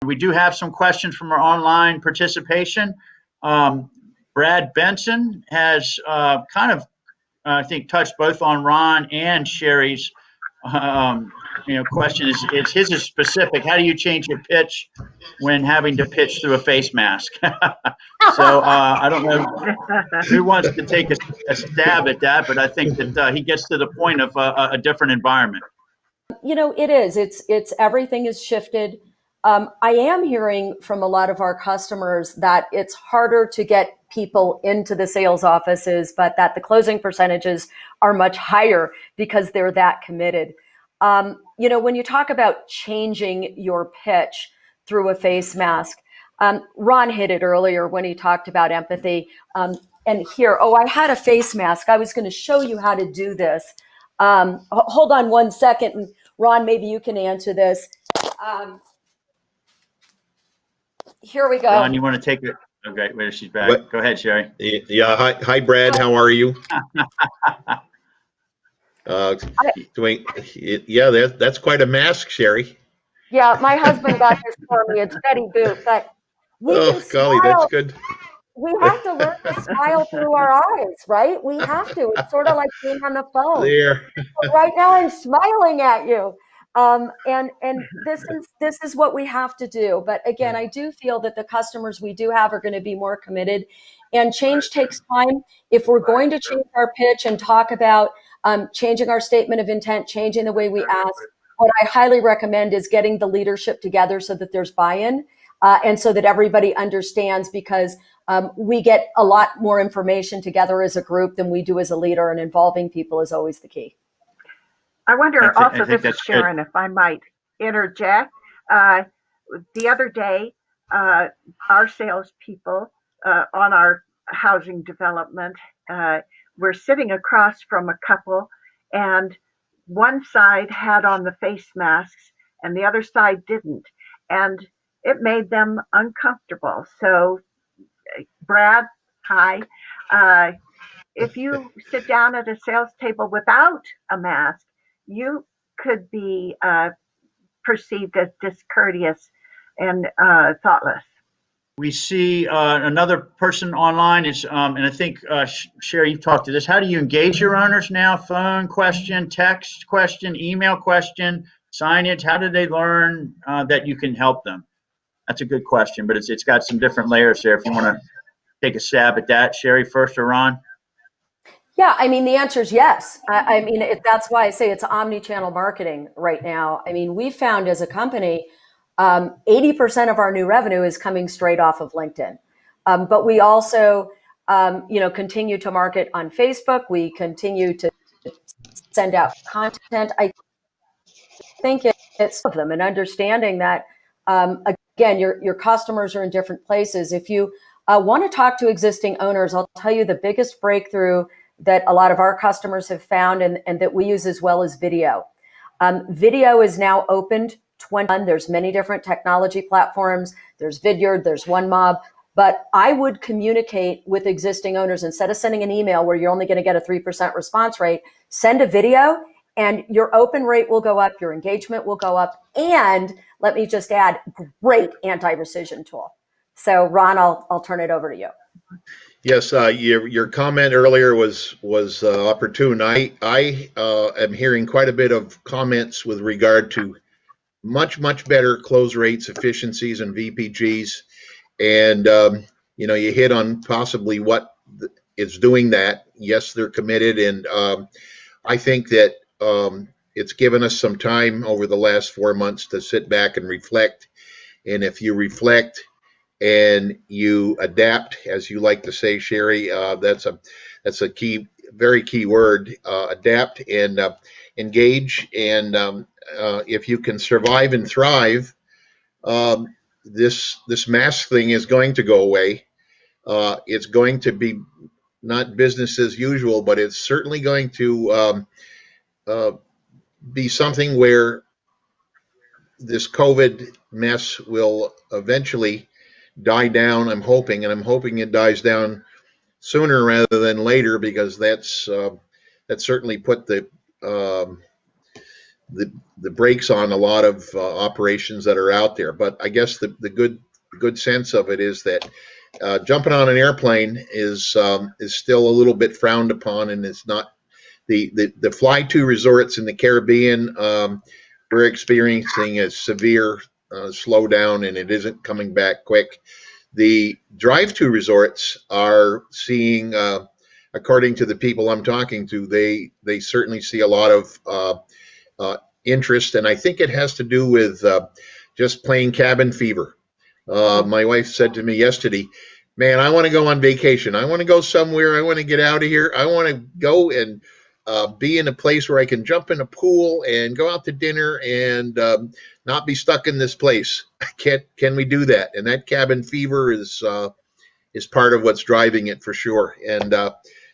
We do have some questions from our online participation. Brad Benson has kind of, I think, touched both on Ron and Shari's question. His is specific. How do you change your pitch when having to pitch through a face mask? So I don't know who wants to take a stab at that, but I think that he gets to the point of a different environment. It is. It's everything is shifted. I am hearing from a lot of our customers that it's harder to get people into the sales offices, but that the closing percentages are much higher because they're that committed. When you talk about changing your pitch through a face mask, Ron hit it earlier when he talked about empathy. And here, I had a face mask. I was going to show you how to do this. Hold on one second. And Ron, maybe you can answer this. Here we go. Ron, you want to take it? Okay, wait, she's back. What? Go ahead, Shari. Yeah, hi, Brad. How are you? That's quite a mask, Shari. Yeah, my husband got this for me. It's Betty Boop. But golly, that's good. We have to learn to smile through our eyes, right? We have to. It's sort of like being on the phone. There. But right now, I'm smiling at you. And this is what we have to do. But again, I do feel that the customers we do have are going to be more committed, and change takes time. If we're going to change our pitch and talk about changing our statement of intent, changing the way we ask, what I highly recommend is getting the leadership together so that there's buy-in and so that everybody understands, because we get a lot more information together as a group than we do as a leader, and involving people is always the key. I wonder also, this is Sharon, if I might interject. The other day, our salespeople on our housing development were sitting across from a couple, and one side had on the face masks and the other side didn't. And it made them uncomfortable. So, Brad, hi. If you sit down at a sales table without a mask, you could be perceived as discourteous and thoughtless. We see another person online is, and I think, Shari, you've talked to this. How do you engage your owners now? Phone question, text question, email question, signage. How do they learn that you can help them? That's a good question, but it's got some different layers there. If you want to take a stab at that, Shari first or Ron? Yeah, I mean, the answer is yes. That's why I say it's omni-channel marketing right now. I mean, we found as a company, 80% of our new revenue is coming straight off of LinkedIn. But we also, continue to market on Facebook. We continue to send out content. I think it's of them, and understanding that, again, your customers are in different places. If you want to talk to existing owners, I'll tell you the biggest breakthrough that a lot of our customers have found and that we use as well as video. Video is now opened 21. There's many different technology platforms. There's Vidyard, there's OneMob. But I would communicate with existing owners instead of sending an email where you're only going to get a 3% response rate. Send a video and your open rate will go up, your engagement will go up, and let me just add, great anti-rescission tool. So Ron, I'll turn it over to you. Yes, your comment earlier was opportune. I am hearing quite a bit of comments with regard to much better close rates, efficiencies, and VPGs, and you hit on possibly what is doing that. Yes, they're committed, and I think that it's given us some time over the last 4 months to sit back and reflect. And if you reflect and you adapt, as you like to say, Shari, that's a key, very key word. Adapt and engage, and if you can survive and thrive, this mask thing is going to go away. It's going to be not business as usual, but it's certainly going to be something where this COVID mess will eventually die down. I'm hoping it dies down sooner rather than later, because that's certainly put the the brakes on a lot of operations that are out there. But I guess the good sense of it is that jumping on an airplane is still a little bit frowned upon, and it's not the fly to resorts in the Caribbean. We're experiencing a severe slowdown, and it isn't coming back quick. The drive to resorts are seeing, according to the people I'm talking to, they certainly see a lot of interest, and I think it has to do with just plain cabin fever. My wife said to me yesterday, man, I want to go on vacation. I want to go somewhere. I want to get out of here. I want to go and be in a place where I can jump in a pool and go out to dinner and not be stuck in this place. Can we do that? And that cabin fever is part of what's driving it for sure. And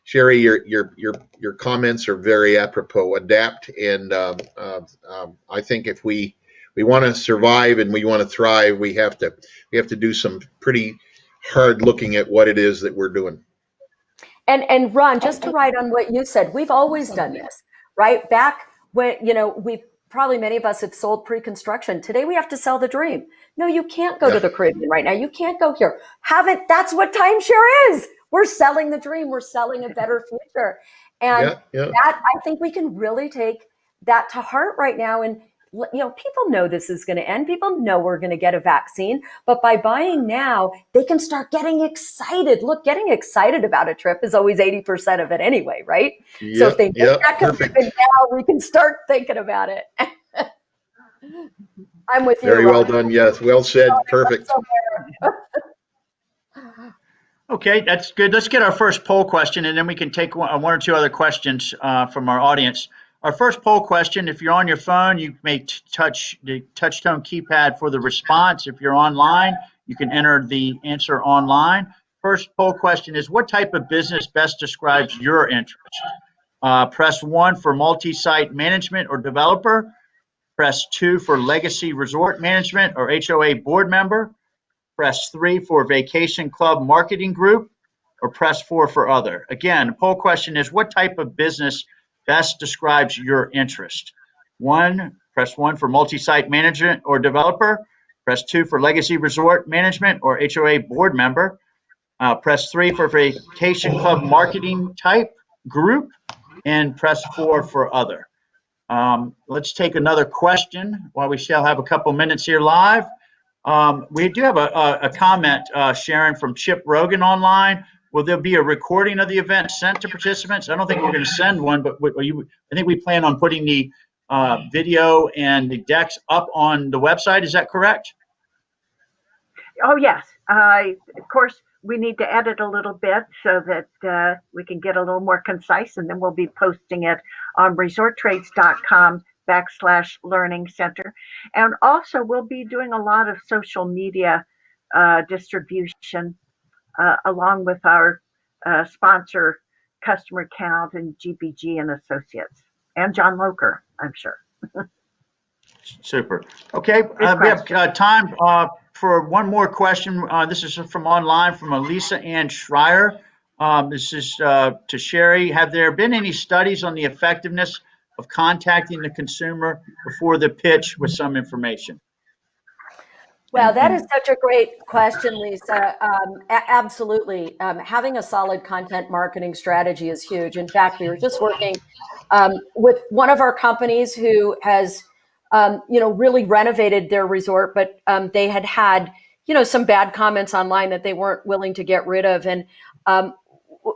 Shari, your comments are very apropos. Adapt, and I think if we want to survive and we want to thrive, we have to do some pretty hard looking at what it is that we're doing. And Ron, just to write on what you said, we've always done this, right? Back when, probably many of us have sold pre-construction. Today we have to sell the dream. No, you can't go to the Caribbean right now. You can't go here. That's what timeshare is. We're selling the dream. We're selling a better future. And that, I think we can really take that to heart right now. And, people know this is going to end. People know we're going to get a vaccine. But by buying now, they can start getting excited. Look, getting excited about a trip is always 80% of it anyway, right? So if they make that commitment now, we can start thinking about it. I'm with you. Very well done. Yes, well said. Perfect. Okay, that's good. Let's get our first poll question, and then we can take one or two other questions from our audience. Our first poll question, if you're on your phone, you may touch the touch-tone keypad for the response. If you're online, you can enter the answer online. First poll question is, what type of business best describes your interest? Press 1 for multi-site management or developer. Press 2 for legacy resort management or HOA board member. Press 3 for vacation club marketing group, or press 4 for other. Again, the poll question is, what type of business best describes your interest? Press 1 for multi-site management or developer. Press 2 for legacy resort management or HOA board member. Press 3 for vacation club marketing type group, and press 4 for other. Let's take another question while we still have a couple minutes here live. We do have a comment, Sharon, from Chip Rogan online. Will there be a recording of the event sent to participants? I don't think we're going to send one, but I think we plan on putting the video and the decks up on the website. Is that correct? Oh, yes. Of course, we need to edit a little bit so that we can get a little more concise, and then we'll be posting it on resorttrades.com/learning center. And also, we'll be doing a lot of social media distribution along with our sponsor customer count and GPG and Associates, and John Loker, I'm sure. Super. Okay, we have time for one more question. This is from online from Elisa Ann Schreier. This is to Shari. Have there been any studies on the effectiveness of contacting the consumer before the pitch with some information? Well, that is such a great question, Lisa. Absolutely. Having a solid content marketing strategy is huge. In fact, we were just working with one of our companies who has, really renovated their resort, but they had, some bad comments online that they weren't willing to get rid of. And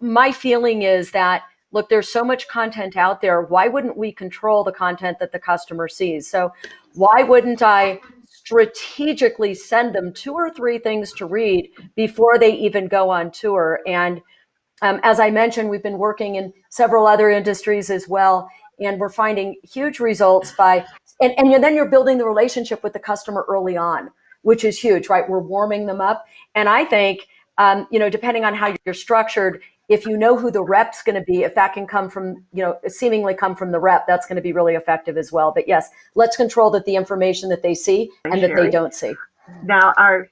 my feeling is that, look, there's so much content out there. Why wouldn't we control the content that the customer sees? So why wouldn't I strategically send them 2 or 3 things to read before they even go on tour? And as I mentioned, we've been working in several other industries as well, and we're finding huge results by, and then you're building the relationship with the customer early on, which is huge, right? We're warming them up. And I think, depending on how you're structured, if you know who the rep's going to be, if that can come from, seemingly come from the rep, that's going to be really effective as well. But yes, let's control the information that they see and that they don't see. Now, our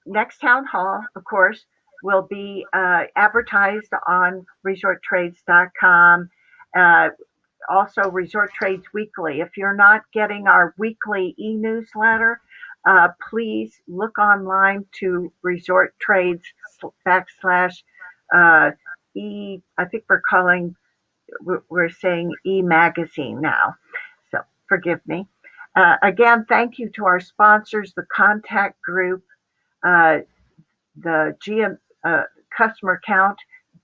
next town hall, of course, will be advertised on resorttrades.com. also Resort Trades Weekly. If you're not getting our weekly e-newsletter, please look online to Resort Trades backslash I think we're saying e-magazine now. So forgive me. Again, thank you to our sponsors, the contact group, the GM customer count,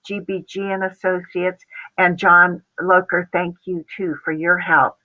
GBG and Associates, and John Loker, thank you too for your help.